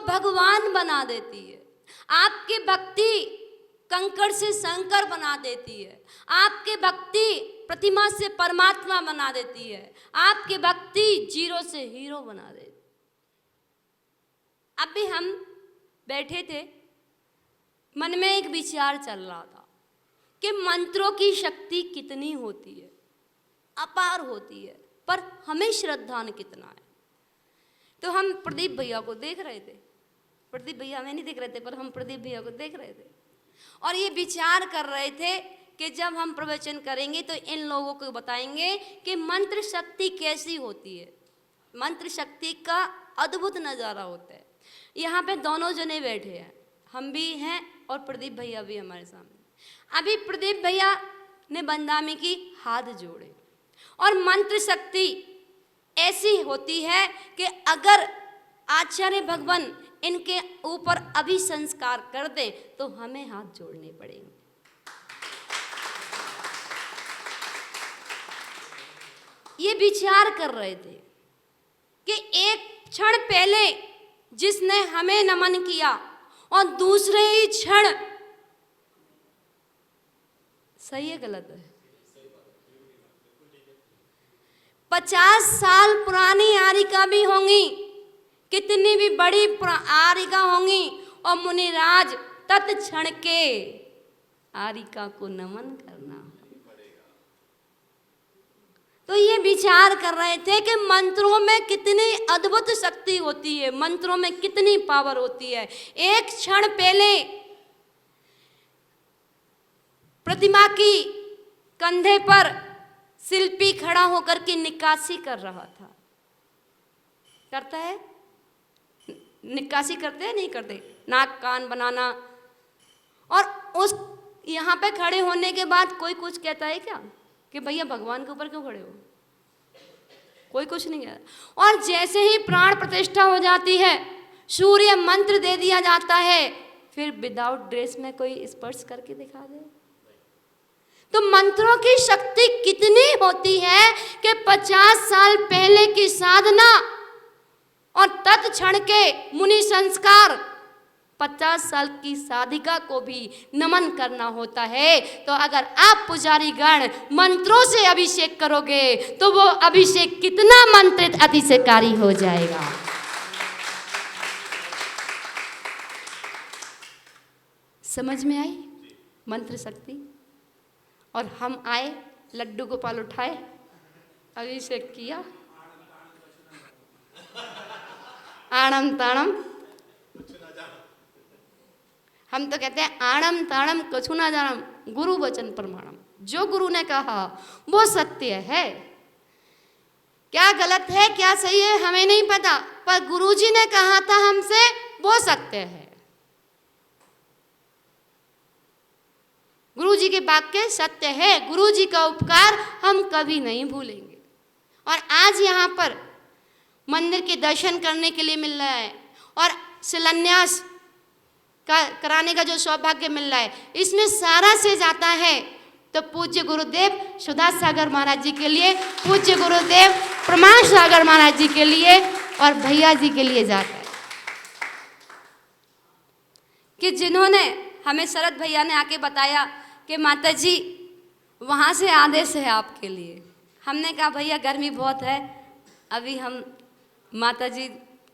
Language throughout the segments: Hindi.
भगवान बना देती है, आपकी भक्ति कंकड़ से शंकर बना देती है, आपकी भक्ति प्रतिमा से परमात्मा बना देती है, आपकी भक्ति जीरो से हीरो बना देती है। अभी हम बैठे थे, मन में एक विचार चल रहा था कि मंत्रों की शक्ति कितनी होती है, अपार होती है, पर हमें श्रद्धा कितना है। तो हम प्रदीप भैया को देख रहे थे, प्रदीप भैया हमें नहीं देख रहे थे, पर हम प्रदीप भैया को देख रहे थे और ये विचार कर रहे थे कि जब हम प्रवचन करेंगे तो इन लोगों को बताएंगे कि मंत्र शक्ति कैसी होती है। मंत्र शक्ति का अद्भुत नज़ारा होता है। यहाँ पे दोनों जने बैठे हैं, हम भी हैं और प्रदीप भैया भी हमारे सामने। अभी प्रदीप भैया ने बंदामी की हाथ जोड़े और मंत्र शक्ति ऐसी होती है कि अगर आचार्य भगवान इनके ऊपर अभी संस्कार कर दें तो हमें हाथ जोड़ने पड़ेंगे। ये विचार कर रहे थे कि एक क्षण पहले जिसने हमें नमन किया और दूसरे ही क्षण, सही है गलत है, 50 साल पुरानी आरिका भी होंगी, कितनी भी बड़ी आरिका होंगी और मुनिराज तत्क्षण के आरिका को नमन करना। तो ये विचार कर रहे थे कि मंत्रों में कितनी अद्भुत शक्ति होती है, मंत्रों में कितनी पावर होती है। एक क्षण पहले प्रतिमा की कंधे पर शिल्पी खड़ा होकर के निकासी कर रहा था। करता है, निकासी करते हैं नहीं करते, नाक कान बनाना। और उस यहाँ पे खड़े होने के बाद कोई कुछ कहता है क्या कि भैया भगवान के ऊपर क्यों खड़े हो? कोई कुछ नहीं कहता। और जैसे ही प्राण प्रतिष्ठा हो जाती है, सूर्य मंत्र दे दिया जाता है, फिर विदाउट ड्रेस में कोई स्पर्श करके दिखा दे। तो मंत्रों की शक्ति कितनी होती है कि 50 साल पहले की साधना और तत्क्षण के मुनि संस्कार 50 साल की साधिका को भी नमन करना होता है। तो अगर आप पुजारी गण मंत्रों से अभिषेक करोगे तो वो अभिषेक कितना मंत्रित अतिशयकारी हो जाएगा। समझ में आई मंत्र शक्ति? और हम आए, लड्डू गोपाल उठाए, अभिषेक किया, आणम ताणम, हम तो कहते हैं आणम ताणम कछु ना जानम, गुरु वचन प्रमाणम। जो गुरु ने कहा वो सत्य है, क्या गलत है क्या सही है हमें नहीं पता, पर गुरुजी ने कहा था हमसे वो सत्य है। गुरुजी के वाक्य सत्य है, गुरुजी का उपकार हम कभी नहीं भूलेंगे। और आज यहाँ पर मंदिर के दर्शन करने के लिए मिल रहा है और शिलान्यास कराने का जो सौभाग्य मिल रहा है, इसमें सारा से जाता है तो पूज्य गुरुदेव सुधास सागर महाराज जी के लिए, पूज्य गुरुदेव प्रमाण सागर महाराज जी के लिए और भैया जी के लिए जाता है कि जिन्होंने हमें शरद भैया ने आके बताया कि माता जी वहाँ से आदेश है आपके लिए। हमने कहा भैया गर्मी बहुत है, अभी हम माता जी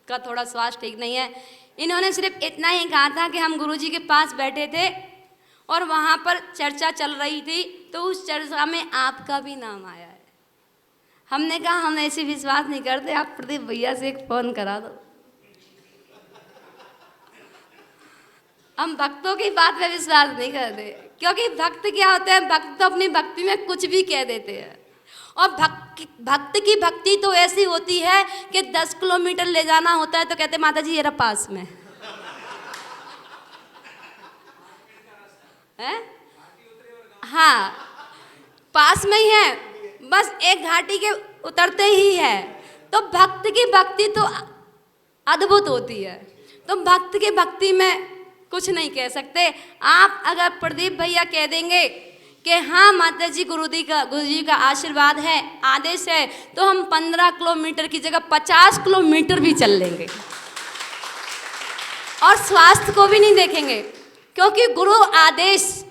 का थोड़ा स्वास्थ्य ठीक नहीं है। इन्होंने सिर्फ इतना ही कहा था कि हम गुरुजी के पास बैठे थे और वहाँ पर चर्चा चल रही थी, तो उस चर्चा में आपका भी नाम आया है। हमने कहा हम ऐसे विश्वास नहीं करते, आप प्रदीप भैया से एक फ़ोन करा दो। हम भक्तों की बात पे विश्वास नहीं करते, क्योंकि भक्त क्या होते हैं, भक्त तो अपनी भक्ति में कुछ भी कह देते हैं। और भक्त की भक्ति तो ऐसी होती है कि 10 किलोमीटर ले जाना होता है तो कहते माता जी ये रहा पास में है। हाँ, पास में ही है, बस एक घाटी के उतरते ही है। तो भक्त की भक्ति तो अद्भुत होती है। तो भक्त की भक्ति में कुछ नहीं कह सकते। आप अगर प्रदीप भैया कह देंगे कि हाँ माता जी गुरु जी का आशीर्वाद है, आदेश है, तो हम 15 किलोमीटर की जगह 50 किलोमीटर भी चल लेंगे। और स्वास्थ्य को भी नहीं देखेंगे, क्योंकि गुरु आदेश,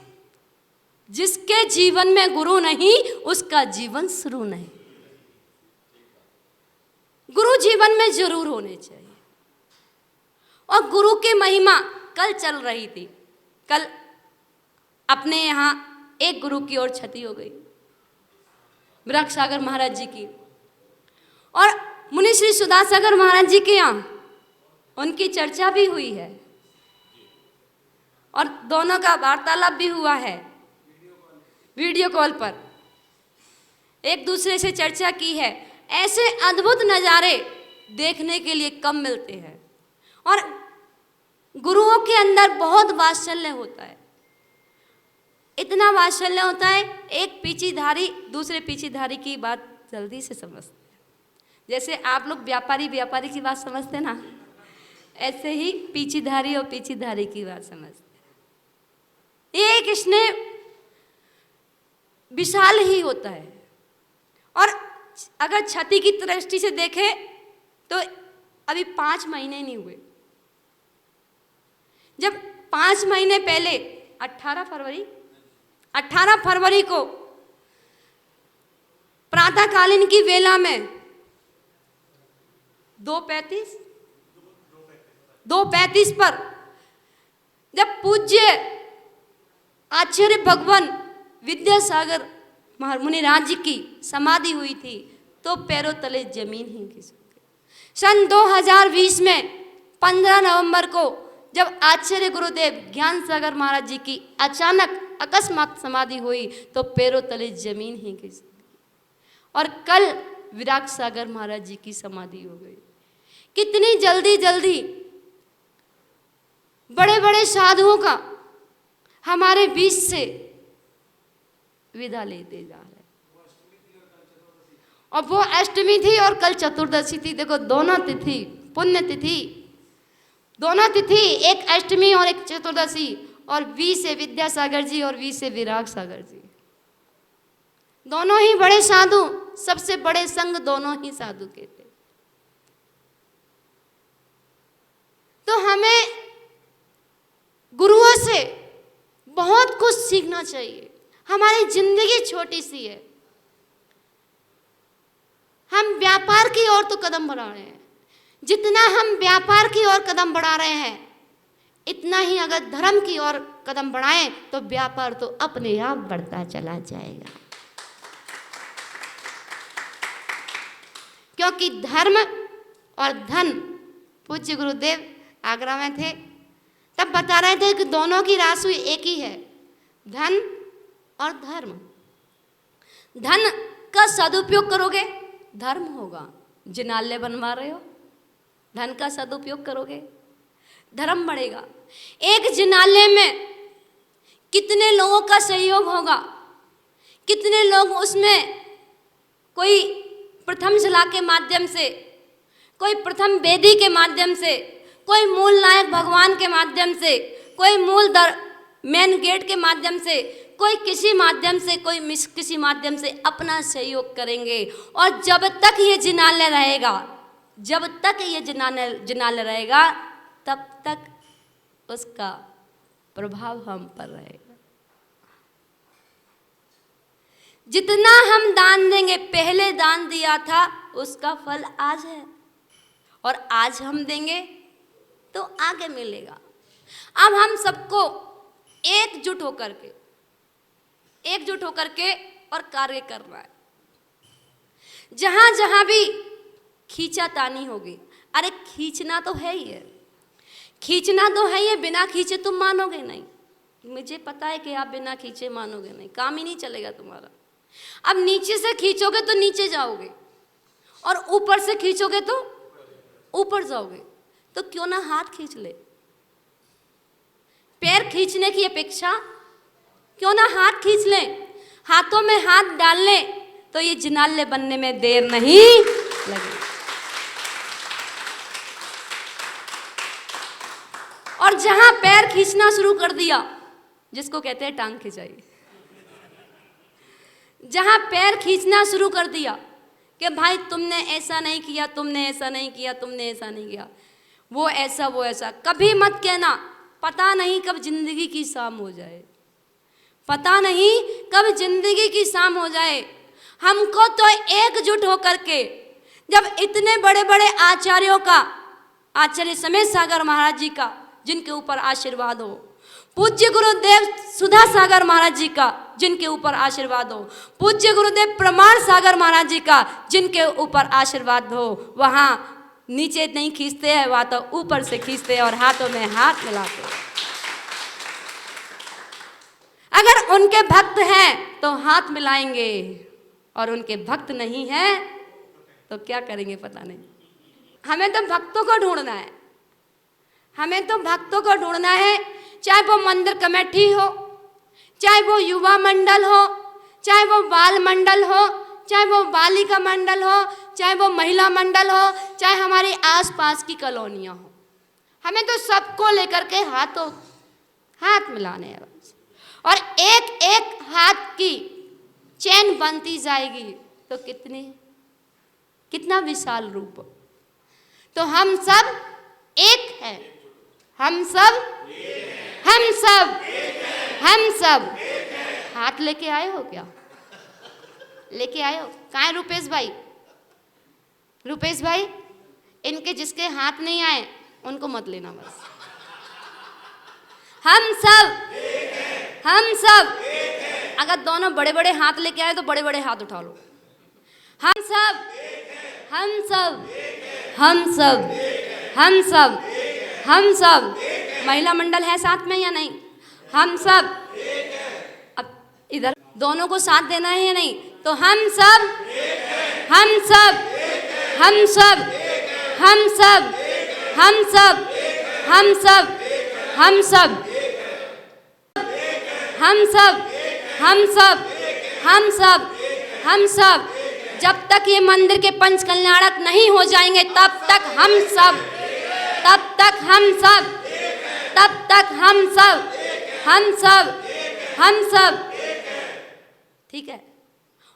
जिसके जीवन में गुरु नहीं उसका जीवन शुरू नहीं। गुरु जीवन में जरूर होने चाहिए। और गुरु की महिमा कल चल रही थी, कल अपने यहाँ एक गुरु की और क्षति हो गई, विराग सागर महाराज जी की, और मुनि श्री सुधासागर महाराज जी के यहाँ उनकी चर्चा भी हुई है और दोनों का वार्तालाप भी हुआ है वीडियो कॉल पर, एक दूसरे से चर्चा की है। ऐसे अद्भुत नज़ारे देखने के लिए कम मिलते हैं और गुरुओं के अंदर बहुत वात्सल्य होता है, इतना वात्सल्य होता है, एक पीछीधारी दूसरे पीछीधारी की बात जल्दी से समझते हैं। जैसे आप लोग व्यापारी की बात समझते ना, ऐसे ही पीछीधारी और पीछीधारी की बात समझते हैं। एक स्नेह विशाल ही होता है। और अगर क्षति की दृष्टि से देखें तो अभी 5 महीने नहीं हुए, जब 5 महीने पहले 18 फरवरी को प्रातःकालीन की वेला में 2:35 पर जब पूज्य आचार्य भगवान विद्यासागर मुनिराज जी की समाधि हुई थी तो पैरों तले जमीन ही खिसक गई। सन 2020 में 15 नवंबर को जब आचार्य गुरुदेव ज्ञान सागर महाराज जी की अचानक अकस्मात समाधि हुई तो पैरों तले जमीन ही खिसक गई। और कल विराग सागर महाराज जी की समाधि हो गई। कितनी जल्दी बड़े बड़े साधुओं का हमारे बीच से विदा लेते जा रहे हैं। और वो अष्टमी थी और कल चतुर्दशी थी। देखो दोनों तिथि पुण्य तिथि, दोनों तिथि, एक अष्टमी और एक चतुर्दशी, और वी से विद्यासागर जी और वी से विराग सागर जी, दोनों ही बड़े साधु, सबसे बड़े संग दोनों ही साधु के थे। तो हमें गुरुओं से बहुत कुछ सीखना चाहिए। हमारी जिंदगी छोटी सी है, हम व्यापार की ओर तो कदम बढ़ा रहे हैं। जितना हम व्यापार की ओर कदम बढ़ा रहे हैं, इतना ही अगर धर्म की ओर कदम बढ़ाएं तो व्यापार तो अपने आप बढ़ता चला जाएगा। क्योंकि धर्म और धन, पूज्य गुरुदेव आगरा में थे तब बता रहे थे कि दोनों की राशि एक ही है, धन और धर्म। धन का सदुपयोग करोगे धर्म होगा। जिनालय बनवा रहे हो, धन का सदुपयोग करोगे धर्म बढ़ेगा। एक जिनालय में कितने लोगों का सहयोग होगा, कितने लोग उसमें, कोई प्रथम शिला के माध्यम से, कोई प्रथम वेदी के माध्यम से, कोई मूल नायक भगवान के माध्यम से, कोई मूल मेन गेट के माध्यम से, कोई किसी माध्यम से, कोई किसी माध्यम से अपना सहयोग करेंगे। और जब तक ये जिनालय रहेगा, जब तक ये जिनालय रहेगा, तब तक उसका प्रभाव हम पर रहेगा। जितना हम दान देंगे, पहले दान दिया था उसका फल आज है, और आज हम देंगे तो आगे मिलेगा। अब हम सबको एकजुट होकर के और कार्य करना है। जहां जहां भी खींचातानी होगी, अरे खींचना तो है ही है, खींचना तो है ही है, बिना खींचे तुम मानोगे नहीं। मुझे पता है कि आप बिना खींचे मानोगे नहीं, काम ही नहीं चलेगा तुम्हारा। अब नीचे से खींचोगे तो नीचे जाओगे, और ऊपर से खींचोगे तो ऊपर जाओगे। तो क्यों ना हाथ खींच ले, पैर खींचने की अपेक्षा क्यों ना हाथ खींच ले। हाथों में हाथ डाल ले तो ये जिनालय बनने में देर नहीं लगेगी। और जहां पैर खींचना शुरू कर दिया, जिसको कहते हैं टांग खिंचाई, जहां पैर खींचना शुरू कर दिया कि भाई तुमने ऐसा नहीं किया, तुमने ऐसा नहीं किया, तुमने ऐसा नहीं किया, वो ऐसा। कभी मत कहना, पता नहीं कब जिंदगी की शाम हो जाए, पता नहीं कब जिंदगी की शाम हो जाए। हमको तो एकजुट होकर के, जब इतने बड़े बड़े आचार्यों का, आचार्य समेत सागर महाराज जी का जिनके ऊपर आशीर्वाद हो, पूज्य गुरुदेव सुधा सागर महाराज जी का जिनके ऊपर आशीर्वाद हो, पूज्य गुरुदेव प्रमाण सागर महाराज जी का जिनके ऊपर आशीर्वाद हो, वहाँ नीचे नहीं खींचते हैं, वहाँ तो ऊपर से खींचते हैं और हाथों में हाथ मिलाते हैं। अगर उनके भक्त हैं तो हाथ मिलाएंगे, और उनके भक्त नहीं हैं तो क्या करेंगे पता नहीं। हमें तो भक्तों को ढूंढना है, हमें तो भक्तों को ढूंढना है, चाहे वो मंदिर कमेटी हो, चाहे वो युवा मंडल हो, चाहे वो बाल मंडल हो, चाहे वो बालिका मंडल हो, चाहे वो महिला मंडल हो, चाहे हमारी आसपास की कॉलोनियाँ हो। हमें तो सबको लेकर के हाथ मिलाने हैं बस। और एक एक हाथ की चैन बनती जाएगी तो कितना विशाल रूप। तो हम सब एक हैं, हम सब हाथ लेके आए हो क्या? लेके आए हो? कहाँ है रुपेश भाई? रुपेश भाई, इनके जिसके हाथ नहीं आए उनको मत लेना बस। हम सब अगर दोनों बड़े बड़े हाथ लेके आए तो बड़े बड़े हाथ उठा लो। हम सब महिला मंडल है साथ में या नहीं? हम सब, अब इधर दोनों को साथ देना है या नहीं? तो हम सब जब तक ये मंदिर के पंच कल्याणक नहीं हो जाएंगे तब तक हम सब, ठीक है।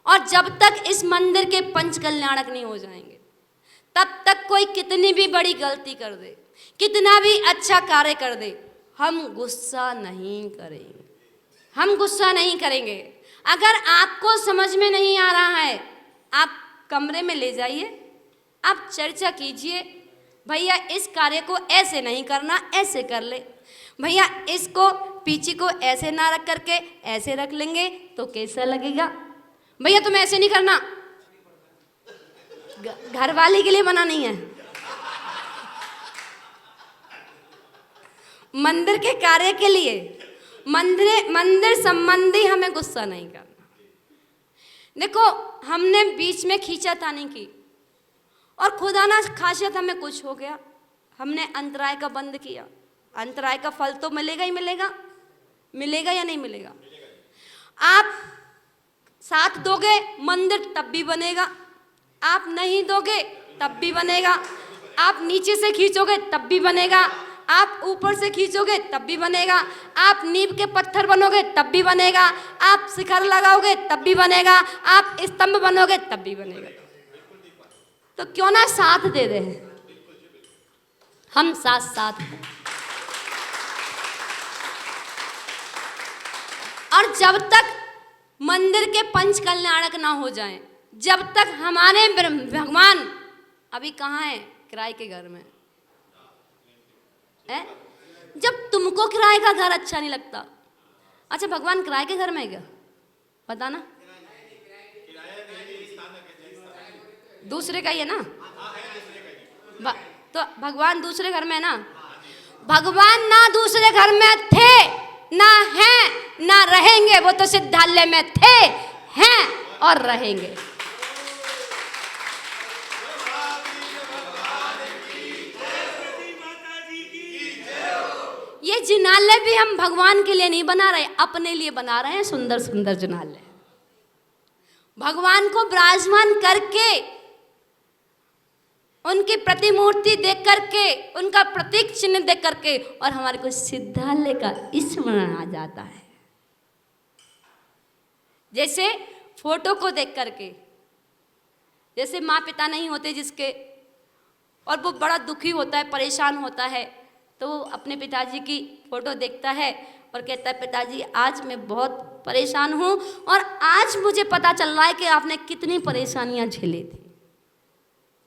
और जब तक इस मंदिर के पंच कल्याणक नहीं हो जाएंगे तब तक कोई कितनी भी बड़ी गलती कर दे, कितना भी अच्छा कार्य कर दे, हम गुस्सा नहीं करेंगे। अगर आपको समझ में नहीं आ रहा है, आप कमरे में ले जाइए, आप चर्चा कीजिए, भैया इस कार्य को ऐसे नहीं करना, ऐसे कर ले, भैया इसको पीछे को ऐसे ना रख करके ऐसे रख लेंगे तो कैसा लगेगा, भैया तुम ऐसे नहीं करना, घर वाले के लिए मना नहीं है, मंदिर के कार्य के लिए, मंदिर संबंधी हमें गुस्सा नहीं करना। देखो, हमने बीच में खींचातानी की और खुदा ना खासियत हमें कुछ हो गया, हमने अंतराय का बंद किया। अंतराय का फल तो मिलेगा ही मिलेगा या नहीं मिलेगा? आप साथ दोगे मंदिर तब भी बनेगा, आप नहीं दोगे तब भी बनेगा, आप नीचे से खींचोगे तब भी बनेगा, आप ऊपर से खींचोगे तब भी बनेगा, आप नींव के पत्थर बनोगे तब भी बनेगा, आप शिखर लगाओगे तब भी बनेगा, आप स्तंभ बनोगे तब भी बनेगा। तो क्यों ना साथ दे दे, हम साथ हैं। और जब तक मंदिर के पंच कल्याणक ना हो जाएं, जब तक हमारे भगवान अभी कहाँ है? किराए के घर में है। जब तुमको किराए का घर अच्छा नहीं लगता, अच्छा भगवान किराए के घर में है क्या? बताना। दूसरे का ही है ना? तो भगवान दूसरे घर में है ना? भगवान ना दूसरे घर में थे, ना हैं, ना रहेंगे, वो तो सिद्धालय में थे, हैं और रहेंगे। ये जिनालय भी हम भगवान के लिए नहीं बना रहे, अपने लिए बना रहे हैं सुंदर सुंदर जिनालय। भगवान को विराजमान करके, उनकी प्रतिमूर्ति देख करके, उनका प्रतीक चिन्ह देख करके, और हमारे को सिद्धालय का स्मरण आ जाता है। जैसे फोटो को देख करके, जैसे माँ पिता नहीं होते जिसके, और वो बड़ा दुखी होता है, परेशान होता है। तो वो अपने पिताजी की फोटो देखता है और कहता है, पिताजी आज मैं बहुत परेशान हूँ और आज मुझे पता चल रहा है कि आपने कितनी परेशानियाँ झेली थी।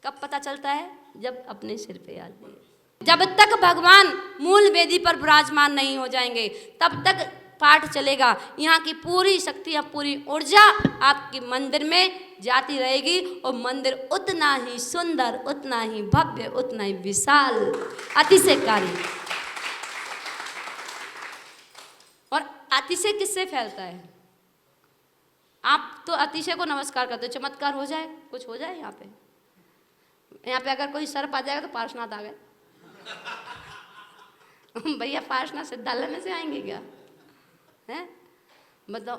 कब पता चलता है? जब अपने सिर पे याद नहीं। जब तक भगवान मूल वेदी पर विराजमान नहीं हो जाएंगे तब तक पाठ चलेगा। यहाँ की पूरी शक्तियाँ, पूरी ऊर्जा आपके मंदिर में जाती रहेगी और मंदिर उतना ही सुंदर, उतना ही भव्य, उतना ही विशाल, अतिशयकारी। और अतिशय किससे फैलता है? आप तो अतिशय को नमस्कार करते हो, चमत्कार हो जाए, कुछ हो जाए। यहाँ पे अगर कोई सर्प आ जाएगा तो पार्श्वनाथ आ गए। भैया पार्श्वनाथ सिद्धालय में से आएंगे क्या? है बताओ।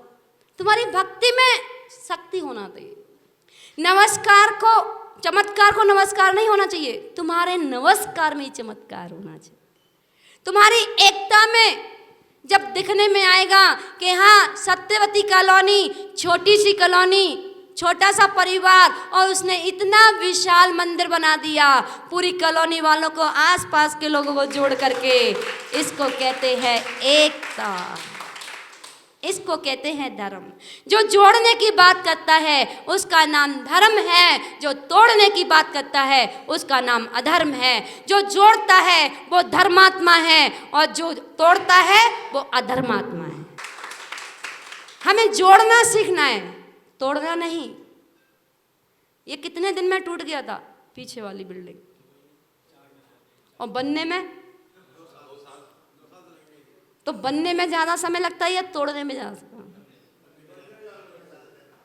तुम्हारी भक्ति में शक्ति होना चाहिए। नमस्कार को, चमत्कार को नमस्कार नहीं होना चाहिए, तुम्हारे नमस्कार में चमत्कार होना चाहिए। तुम्हारी एकता में जब दिखने में आएगा कि हाँ, सत्यवती कॉलोनी, छोटी सी कॉलोनी, छोटा सा परिवार, और उसने इतना विशाल मंदिर बना दिया पूरी कॉलोनी वालों को, आसपास के लोगों को जोड़ करके। इसको कहते हैं एकता, इसको कहते हैं धर्म। जो जोड़ने की बात करता है उसका नाम धर्म है, जो तोड़ने की बात करता है उसका नाम अधर्म है। जो जोड़ता है वो धर्मात्मा है और जो तोड़ता है वो अधर्मात्मा है। हमें जोड़ना सीखना है, तोड़ना नहीं। ये कितने दिन में टूट गया था पीछे वाली बिल्डिंग, और बनने में तो बनने में ज़्यादा समय लगता है या तोड़ने में ज़्यादा समय?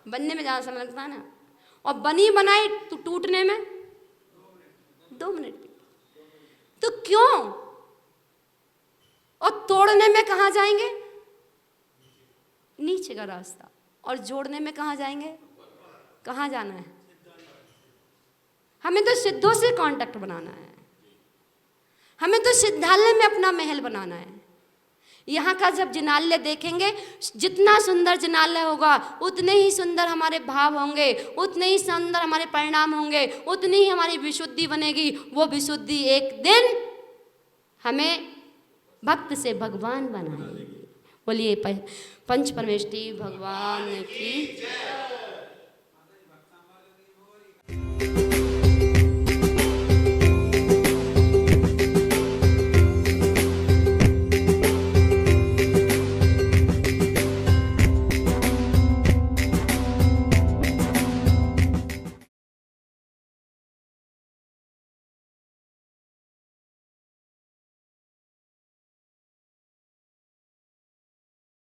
बनने में ज़्यादा समय लगता है ना। और बनी बनाई तो टूटने में 2 मिनट। तो क्यों? और तोड़ने में कहाँ जाएंगे? नीचे का रास्ता। और जोड़ने में कहाँ जाएंगे? कहाँ जाना है? हमें तो सिद्धों से कांटेक्ट बनाना है, हमें तो सिद्धालय में अपना महल बनाना है। यहाँ का जब जिनालय देखेंगे, जितना सुंदर जिनालय होगा उतने ही सुंदर हमारे भाव होंगे, उतने ही सुंदर हमारे परिणाम होंगे, उतनी ही हमारी विशुद्धि बनेगी। वो विशुद्धि एक दिन हमें भक्त से भगवान बनाएगी। बोलिए पंच परमेष्टि भगवान की।